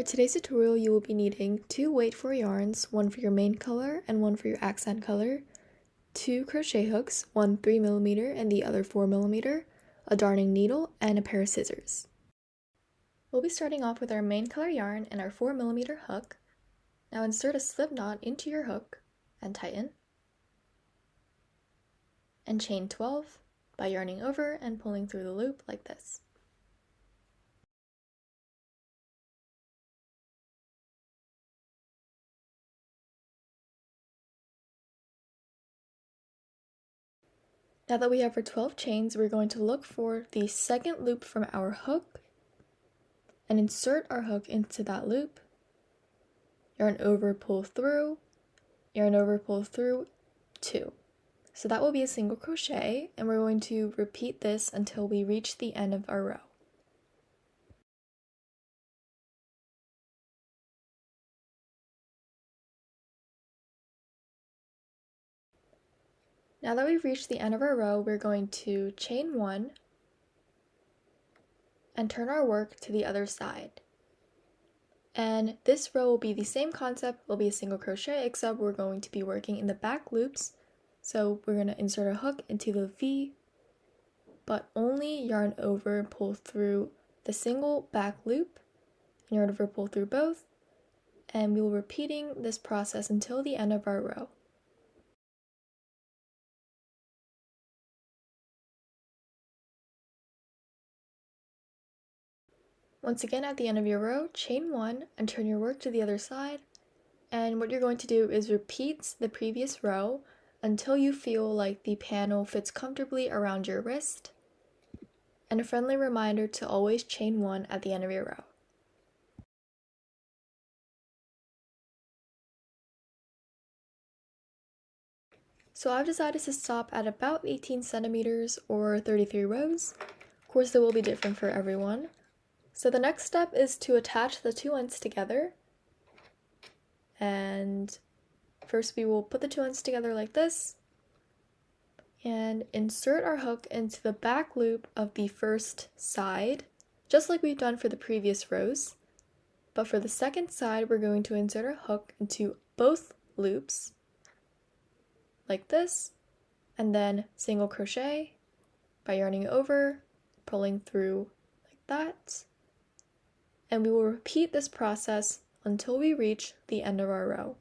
today's tutorial, you will be needing 2 weight for yarns, one for your main color and one for your accent color, 2 crochet hooks, one 3mm and the other 4mm, a darning needle, and a pair of scissors. We'll be starting off with our main color yarn and our 4mm hook. Now insert a slip knot into your hook and tighten. And chain 12 by yarning over and pulling through the loop like this. Now that we have our 12 chains, we're going to look for the second loop from our hook and insert our hook into that loop. Yarn over, pull through, yarn over, pull through, 2. So that will be a single crochet, and we're going to repeat this until we reach the end of our row. Now that we've reached the end of our row, we're going to chain 1 and turn our work to the other side. And this row will be the same concept, will be a single crochet, except we're going to be working in the back loops. So we're going to insert a hook into the V, but only yarn over, pull through the single back loop, and yarn over, pull through both, and we will be repeating this process until the end of our row. Once again, at the end of your row, chain 1 and turn your work to the other side, and what you're going to do is repeat the previous row until you feel like the panel fits comfortably around your wrist, and a friendly reminder to always chain 1 at the end of your row. So I've decided to stop at about 18 centimeters or 33 rows. Of course, they will be different for everyone. So the next step is to attach the 2 ends together. And first we will put the 2 ends together like this and insert our hook into the back loop of the first side, just like we've done for the previous rows. But for the second side, we're going to insert our hook into both loops like this, and then single crochet by yarning over, pulling through like that. And we will repeat this process until we reach the end of our row.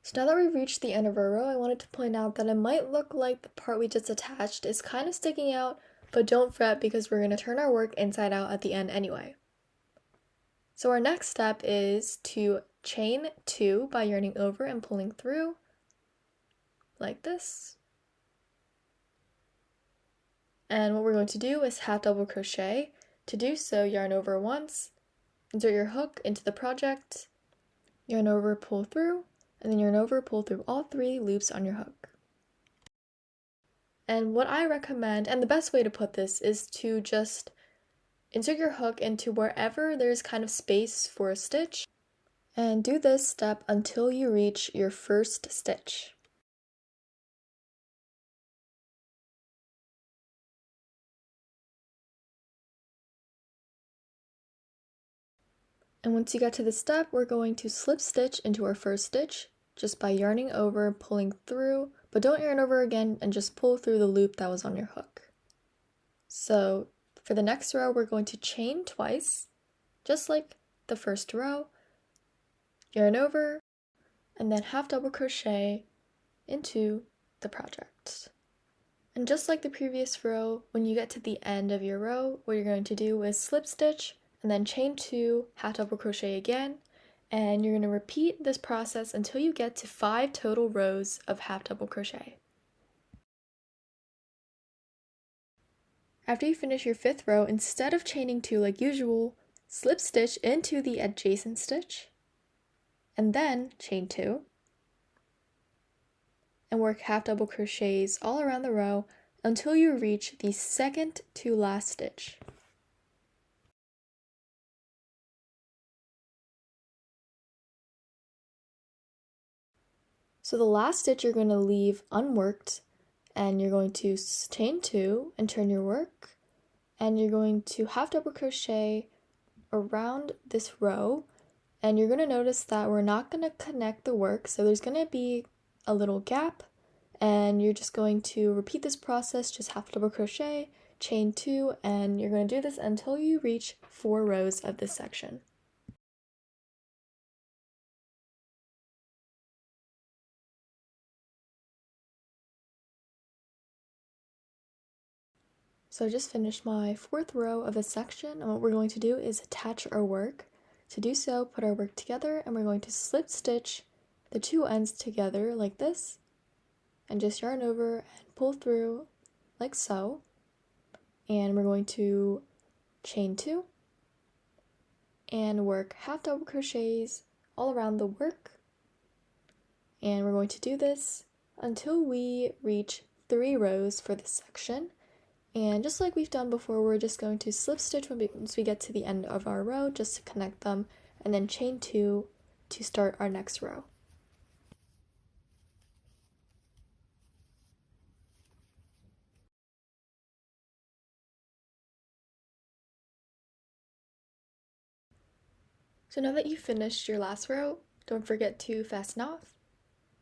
So now that we've reached the end of our row, I wanted to point out that it might look like the part we just attached is kind of sticking out, but don't fret because we're going to turn our work inside out at the end anyway. So our next step is to chain 2 by yarning over and pulling through like this. And what we're going to do is half double crochet. To do so, yarn over once, insert your hook into the project, yarn over, pull through, and then yarn over, pull through all 3 loops on your hook. And what I recommend, and the best way to put this, is to just insert your hook into wherever there's kind of space for a stitch, and do this step until you reach your first stitch. And once you get to this step, we're going to slip stitch into our first stitch just by yarning over, pulling through, but don't yarn over again and just pull through the loop that was on your hook. So for the next row, we're going to chain twice, just like the first row, yarn over, and then half double crochet into the project. And just like the previous row, when you get to the end of your row, what you're going to do is slip stitch and then chain 2, half double crochet again, and you're going to repeat this process until you get to 5 total rows of half double crochet. After you finish your 5th row, instead of chaining 2 like usual, slip stitch into the adjacent stitch, and then chain 2, and work half double crochets all around the row until you reach the second to last stitch. So the last stitch you're going to leave unworked, and you're going to chain 2 and turn your work, and you're going to half double crochet around this row, and you're going to notice that we're not going to connect the work, so there's going to be a little gap, and you're just going to repeat this process, just half double crochet, chain 2, and you're going to do this until you reach 4 rows of this section. So I just finished my 4th row of this section, and what we're going to do is attach our work. To do so, put our work together, and we're going to slip stitch the 2 ends together like this, and just yarn over and pull through like so. And we're going to chain 2 and work half double crochets all around the work. And we're going to do this until we reach 3 rows for this section. And just like we've done before, we're just going to slip stitch once we get to the end of our row just to connect them, and then chain 2 to start our next row. So now that you've finished your last row, don't forget to fasten off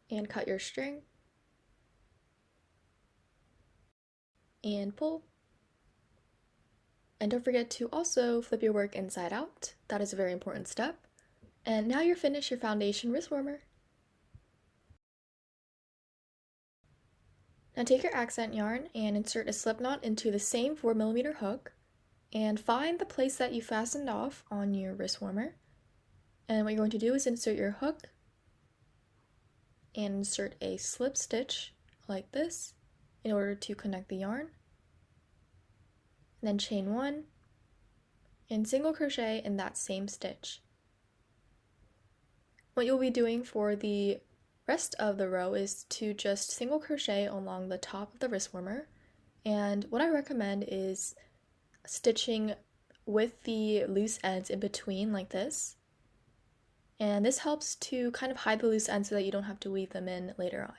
and cut your string and pull. And don't forget to also flip your work inside out. That is a very important step. And now you're finished your foundation wrist warmer. Now take your accent yarn and insert a slip knot into the same 4mm hook, and find the place that you fastened off on your wrist warmer. And what you're going to do is insert your hook and insert a slip stitch like this in order to connect the yarn. And then chain 1 and single crochet in that same stitch. What you'll be doing for the rest of the row is to just single crochet along the top of the wrist warmer, and what I recommend is stitching with the loose ends in between like this, and this helps to kind of hide the loose ends so that you don't have to weave them in later on.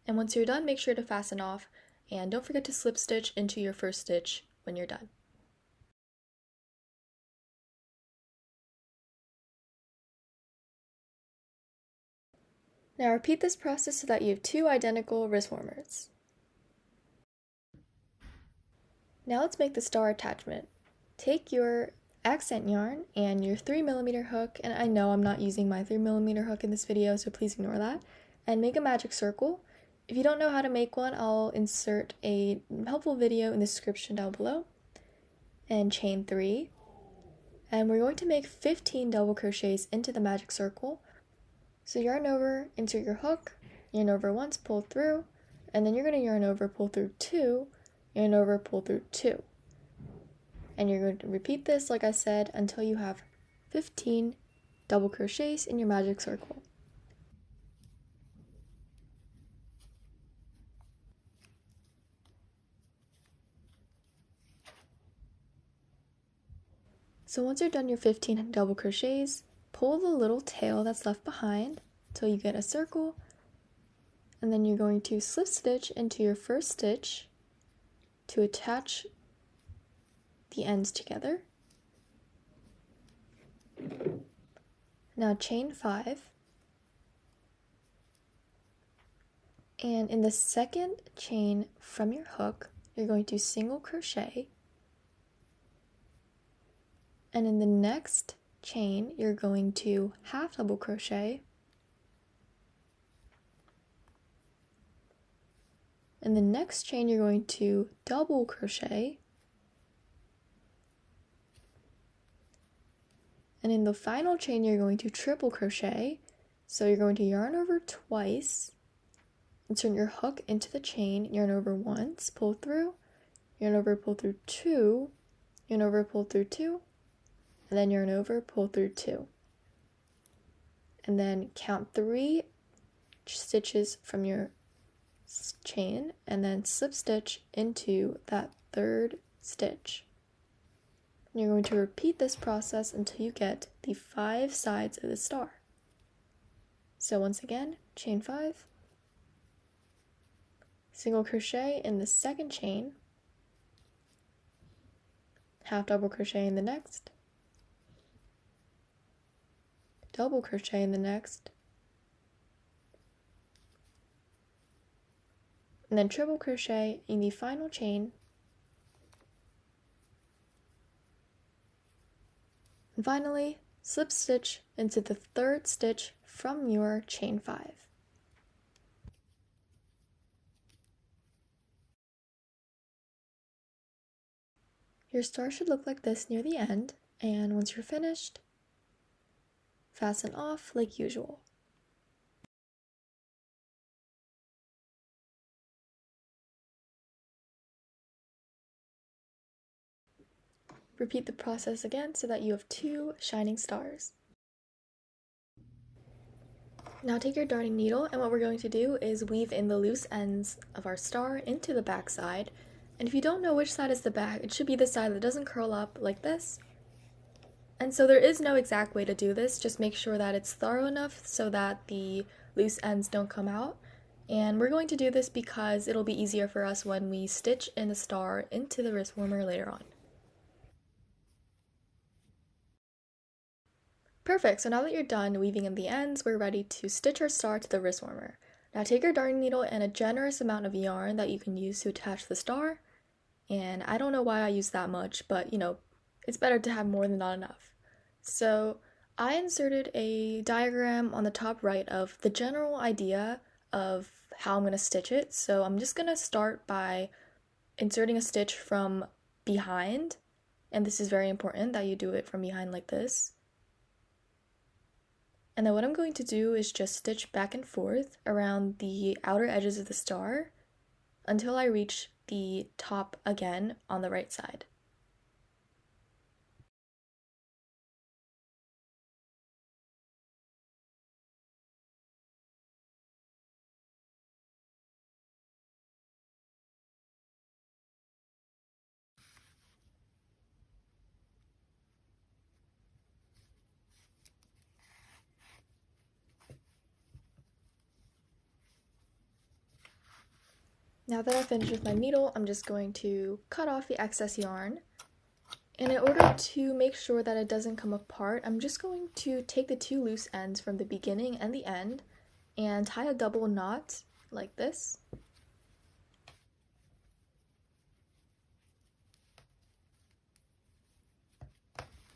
And once you're done, make sure to fasten off, and don't forget to slip stitch into your first stitch when you're done. Now repeat this process so that you have 2 identical wrist warmers. Now let's make the star attachment. Take your accent yarn and your 3mm hook, and I know I'm not using my 3mm hook in this video, so please ignore that, and make a magic circle. If you don't know how to make one, I'll insert a helpful video in the description down below. And chain 3. And we're going to make 15 double crochets into the magic circle. So yarn over, insert your hook, yarn over once, pull through, and then you're going to yarn over, pull through 2, yarn over, pull through 2. And you're going to repeat this, like I said, until you have 15 double crochets in your magic circle. So once you're done your 15 double crochets, pull the little tail that's left behind until you get a circle, and then you're going to slip stitch into your first stitch to attach the ends together. Now chain 5, and in the second chain from your hook, you're going to single crochet, and in the next chain, you're going to half double crochet, in the next chain, you're going to double crochet, and in the final chain, you're going to triple crochet. So you're going to yarn over twice, insert your hook into the chain, yarn over once, pull through, yarn over, pull through 2, yarn over, pull through 2, and then yarn over, pull through 2. And then count 3 stitches from your chain, and then slip stitch into that third stitch. And you're going to repeat this process until you get the 5 sides of the star. So once again, chain 5, single crochet in the second chain, half double crochet in the next, double crochet in the next, and then triple crochet in the final chain, and finally slip stitch into the third stitch from your chain 5. Your star should look like this near the end, and once you're finished, fasten off like usual. Repeat the process again so that you have 2 shining stars. Now take your darning needle, and what we're going to do is weave in the loose ends of our star into the back side. And if you don't know which side is the back, it should be the side that doesn't curl up like this. And so there is no exact way to do this, just make sure that it's thorough enough so that the loose ends don't come out. And we're going to do this because it'll be easier for us when we stitch in the star into the wrist warmer later on. Perfect, so now that you're done weaving in the ends, we're ready to stitch our star to the wrist warmer. Now take your darning needle and a generous amount of yarn that you can use to attach the star. And I don't know why I use that much, but you know, it's better to have more than not enough. So I inserted a diagram on the top right of the general idea of how I'm going to stitch it. So I'm just going to start by inserting a stitch from behind, and this is very important that you do it from behind like this. And then what I'm going to do is just stitch back and forth around the outer edges of the star until I reach the top again on the right side. Now that I've finished with my needle, I'm just going to cut off the excess yarn. And in order to make sure that it doesn't come apart, I'm just going to take the 2 loose ends from the beginning and the end and tie a double knot like this.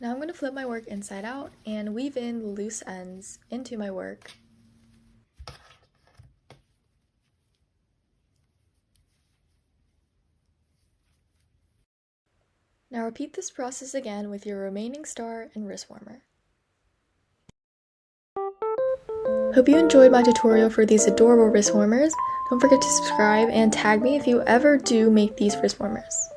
Now I'm going to flip my work inside out and weave in the loose ends into my work. Now repeat this process again with your remaining star and wrist warmer. Hope you enjoyed my tutorial for these adorable wrist warmers. Don't forget to subscribe and tag me if you ever do make these wrist warmers.